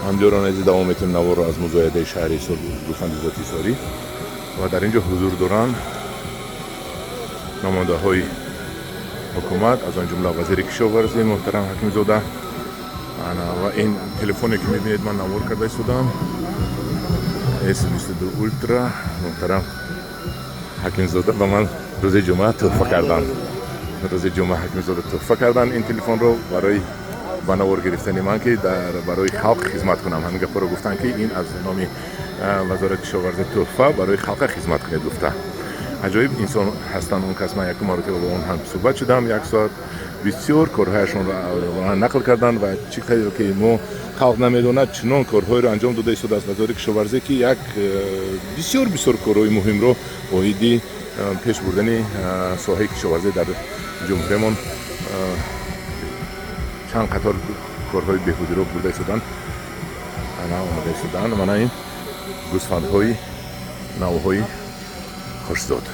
ҳамҷорон азиз давом метем наворро аз музоядаи шаҳри гӯсфандизоти Исорӣ ва дар инҷо ҳузур доранд намояндаҳои ҳукумат, аз он ҷумла вазири кишоварзӣ муҳтарам ҳакимзода ва ин телефоне ки мебинед ман навор карда истодам S22 Ultra муҳтарам ҳакимзода ба ман рӯзи ҷумъа тӯҳфа карданд. Рӯзи ҷумъа ҳакимзода тӯҳфа карданд ин телефонро барои ба навор гирифтани ман ки барои халқ хизмат кунам. Ҳамин гапҳоро гуфтанд ки ин аз номи вазорати кишоварзӣ тӯҳфа барои халқа хизмат кунед гуфта. аҷоиб инсон ҳастанд он кас. Ман якум маротиба бо он ҳам суҳбат шудам, 1 соат бисёр корҳояшонро нақл карданд ва чӣ қадр ки мо халқ намедонад чунон корҳоеро анҷом дода истодааст вазори кишоварзӣ ки як бисёр корҳои муҳимро оиди пеш бурдани соҳаи кишоварзӣ дар ҷумҳуриямон чанд қатор корҳои беҳудиро бурда истоданд. омада истоданд мана ин гӯсфандҳои навъҳои хушзод.